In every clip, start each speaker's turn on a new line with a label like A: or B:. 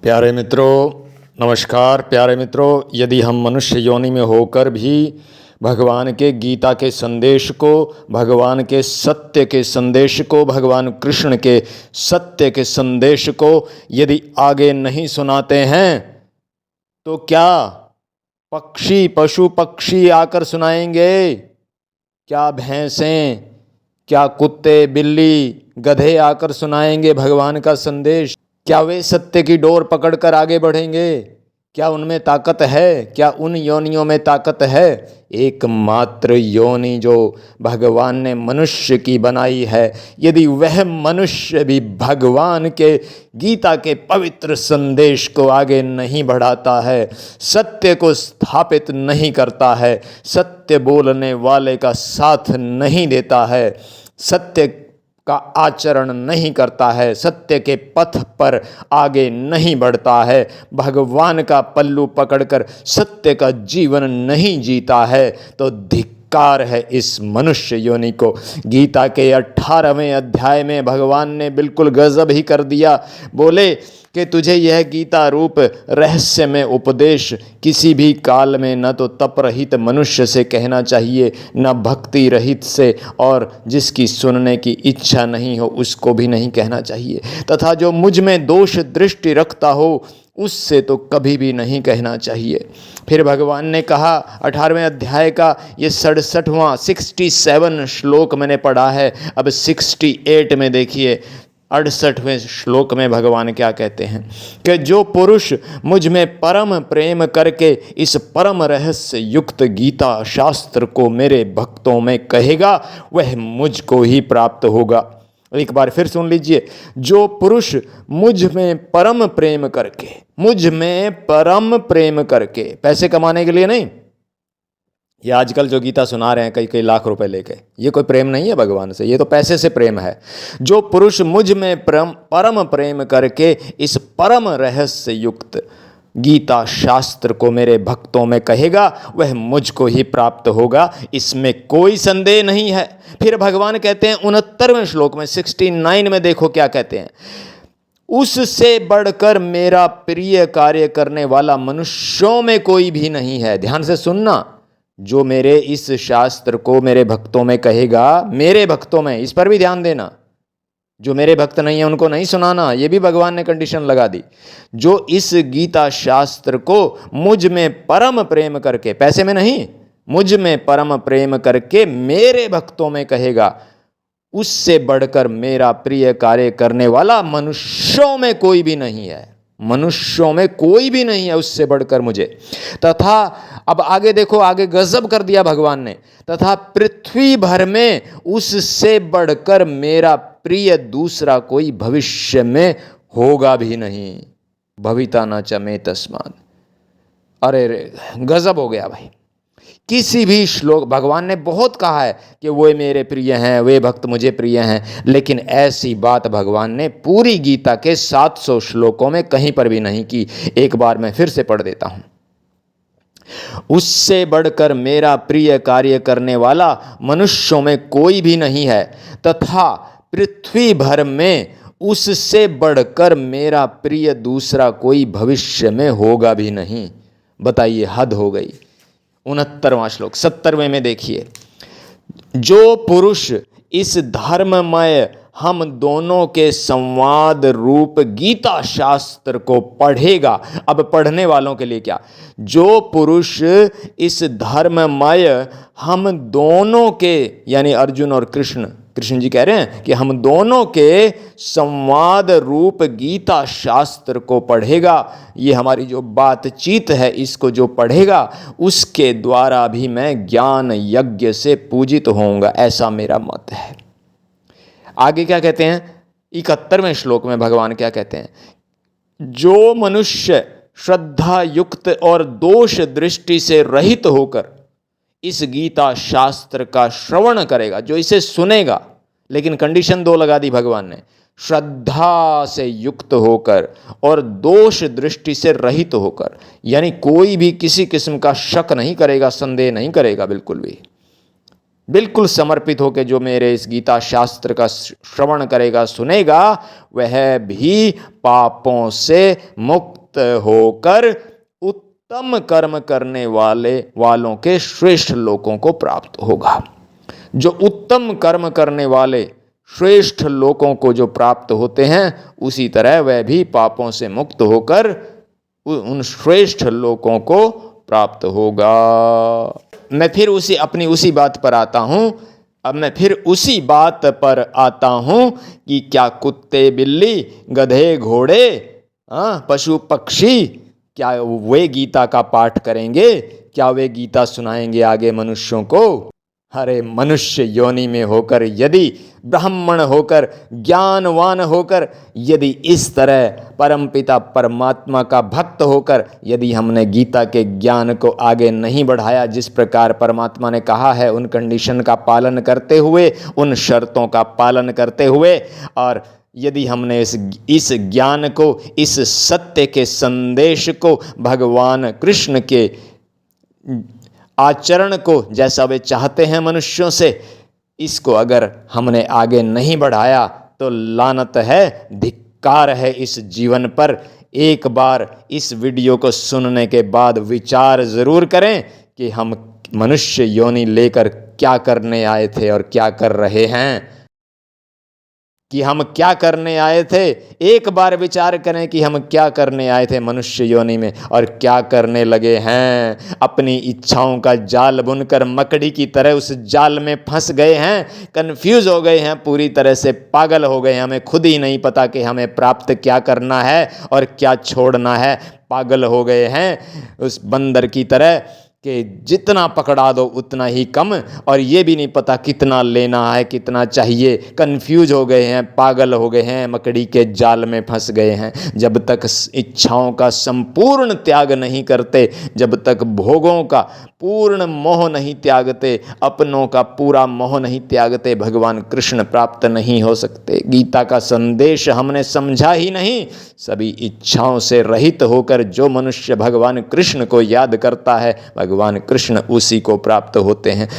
A: प्यारे मित्रों, नमस्कार। प्यारे मित्रों, यदि हम मनुष्य योनि में होकर भी भगवान के गीता के संदेश को, भगवान के सत्य के संदेश को, भगवान कृष्ण के सत्य के संदेश को यदि आगे नहीं सुनाते हैं तो क्या पशु पक्षी आकर सुनाएंगे? क्या भैंसें, क्या कुत्ते, बिल्ली, गधे आकर सुनाएंगे भगवान का संदेश? क्या वे सत्य की डोर पकड़कर आगे बढ़ेंगे? क्या उनमें ताकत है? क्या उन योनियों में ताकत है? एकमात्र योनि जो भगवान ने मनुष्य की बनाई है, यदि वह मनुष्य भी भगवान के गीता के पवित्र संदेश को आगे नहीं बढ़ाता है, सत्य को स्थापित नहीं करता है, सत्य बोलने वाले का साथ नहीं देता है, सत्य का आचरण नहीं करता है, सत्य के पथ पर आगे नहीं बढ़ता है, भगवान का पल्लू पकड़कर सत्य का जीवन नहीं जीता है, तो धिक्कार है इस मनुष्य योनि को। गीता के 18वें अध्याय में भगवान ने बिल्कुल गजब ही कर दिया। बोले कि तुझे यह गीता रूप रहस्य में उपदेश किसी भी काल में न तो तप रहित मनुष्य से कहना चाहिए, न भक्ति रहित से, और जिसकी सुनने की इच्छा नहीं हो उसको भी नहीं कहना चाहिए, तथा जो मुझ में दोष दृष्टि रखता हो उससे तो कभी भी नहीं कहना चाहिए। फिर भगवान ने कहा, 18वें अध्याय का ये 67वां 67 श्लोक मैंने पढ़ा है, अब 68 में देखिए, 68वें श्लोक में भगवान क्या कहते हैं कि जो पुरुष मुझ में परम प्रेम करके इस परम रहस्य युक्त गीता शास्त्र को मेरे भक्तों में कहेगा वह मुझको ही प्राप्त होगा। एक बार फिर सुन लीजिए, जो पुरुष मुझ में परम प्रेम करके, मुझ में परम प्रेम करके, पैसे कमाने के लिए नहीं, ये आजकल जो गीता सुना रहे हैं कई कई लाख रुपए लेके, ये कोई प्रेम नहीं है भगवान से, ये तो पैसे से प्रेम है। जो पुरुष मुझ में परम प्रेम करके इस परम रहस्य युक्त गीता शास्त्र को मेरे भक्तों में कहेगा वह मुझको ही प्राप्त होगा, इसमें कोई संदेह नहीं है। फिर भगवान कहते हैं 69वें श्लोक में 69 में देखो क्या कहते हैं, उससे बढ़कर मेरा प्रिय कार्य करने वाला मनुष्यों में कोई भी नहीं है। ध्यान से सुनना, जो मेरे इस शास्त्र को मेरे भक्तों में कहेगा, मेरे भक्तों में, इस पर भी ध्यान देना, जो मेरे भक्त नहीं है उनको नहीं सुनाना, ये भी भगवान ने कंडीशन लगा दी। जो इस गीता शास्त्र को मुझ में परम प्रेम करके, पैसे में नहीं, मुझ में परम प्रेम करके मेरे भक्तों में कहेगा, उससे बढ़कर मेरा प्रिय कार्य करने वाला मनुष्यों में कोई भी नहीं है, मनुष्यों में कोई भी नहीं है उससे बढ़कर मुझे। तथा अब आगे देखो, आगे गजब कर दिया भगवान ने, तथा पृथ्वी भर में उससे बढ़कर मेरा प्रिय दूसरा कोई भविष्य में होगा भी नहीं। भविता न चमे तस्मात्। अरे रे, गजब हो गया भाई। किसी भी श्लोक, भगवान ने बहुत कहा है कि वो मेरे प्रिय हैं, वे भक्त मुझे प्रिय हैं, लेकिन ऐसी बात भगवान ने पूरी गीता के 700 श्लोकों में कहीं पर भी नहीं की। एक बार मैं फिर से पढ़ देता हूं, उससे बढ़कर मेरा प्रिय कार्य करने वाला मनुष्यों में कोई भी नहीं है, तथा पृथ्वी भर में उससे बढ़कर मेरा प्रिय दूसरा कोई भविष्य में होगा भी नहीं। बताइए, हद हो गई। 69वां श्लोक 70वें में देखिए, जो पुरुष इस धर्ममय हम दोनों के संवाद रूप गीता शास्त्र को पढ़ेगा। अब पढ़ने वालों के लिए क्या, जो पुरुष इस धर्ममय हम दोनों के, यानी अर्जुन और कृष्ण जी कह रहे हैं कि हम दोनों के संवाद रूप गीता शास्त्र को पढ़ेगा, ये हमारी जो बातचीत है इसको जो पढ़ेगा उसके द्वारा भी मैं ज्ञान यज्ञ से पूजित होऊंगा, ऐसा मेरा मत है। आगे क्या कहते हैं 71वें श्लोक में भगवान क्या कहते हैं, जो मनुष्य श्रद्धा युक्त और दोष दृष्टि से रहित होकर इस गीता शास्त्र का श्रवण करेगा, जो इसे सुनेगा, लेकिन कंडीशन 2 लगा दी भगवान ने, श्रद्धा से युक्त होकर और दोष दृष्टि से रहित होकर, यानी कोई भी किसी किस्म का शक नहीं करेगा, संदेह नहीं करेगा बिल्कुल भी, बिल्कुल समर्पित होकर जो मेरे इस गीता शास्त्र का श्रवण करेगा, सुनेगा, वह भी पापों से मुक्त होकर उत्तम कर्म करने वालों के श्रेष्ठ लोकों को प्राप्त होगा। जो उत्तम कर्म करने वाले श्रेष्ठ लोकों को जो प्राप्त होते हैं, उसी तरह वह भी पापों से मुक्त होकर उन श्रेष्ठ लोकों को प्राप्त होगा। मैं फिर उसी बात पर आता हूँ। अब मैं फिर उसी बात पर आता हूँ कि क्या कुत्ते, बिल्ली, गधे, घोड़े, पशु, पक्षी, क्या वे गीता का पाठ करेंगे? क्या वे गीता सुनाएंगे आगे मनुष्यों को? अरे मनुष्य योनि में होकर, यदि ब्राह्मण होकर, ज्ञानवान होकर, यदि इस तरह परमपिता परमात्मा का भक्त होकर यदि हमने गीता के ज्ञान को आगे नहीं बढ़ाया, जिस प्रकार परमात्मा ने कहा है, उन कंडीशन का पालन करते हुए, उन शर्तों का पालन करते हुए, और यदि हमने इस ज्ञान को, इस सत्य के संदेश को, भगवान कृष्ण के आचरण को, जैसा वे चाहते हैं मनुष्यों से, इसको अगर हमने आगे नहीं बढ़ाया तो लानत है, धिक्कार है इस जीवन पर। एक बार इस वीडियो को सुनने के बाद विचार ज़रूर करें कि हम मनुष्य योनि लेकर क्या करने आए थे और क्या कर रहे हैं, कि हम क्या करने आए थे। एक बार विचार करें कि हम क्या करने आए थे मनुष्य योनि में और क्या करने लगे हैं। अपनी इच्छाओं का जाल बुनकर मकड़ी की तरह उस जाल में फंस गए हैं, कन्फ्यूज हो गए हैं, पूरी तरह से पागल हो गए हैं। हमें खुद ही नहीं पता कि हमें प्राप्त क्या करना है और क्या छोड़ना है। पागल हो गए हैं उस बंदर की तरह कि जितना पकड़ा दो उतना ही कम, और ये भी नहीं पता कितना लेना है, कितना चाहिए। कन्फ्यूज हो गए हैं, पागल हो गए हैं, मकड़ी के जाल में फंस गए हैं। जब तक इच्छाओं का संपूर्ण त्याग नहीं करते, जब तक भोगों का पूर्ण मोह नहीं त्यागते, अपनों का पूरा मोह नहीं त्यागते, भगवान कृष्ण प्राप्त नहीं हो सकते। गीता का संदेश हमने समझा ही नहीं। सभी इच्छाओं से रहित होकर जो मनुष्य भगवान कृष्ण को याद करता है, भगवान कृष्ण उसी को प्राप्त होते हैं।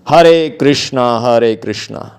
A: हरे कृष्णा हरे कृष्णा।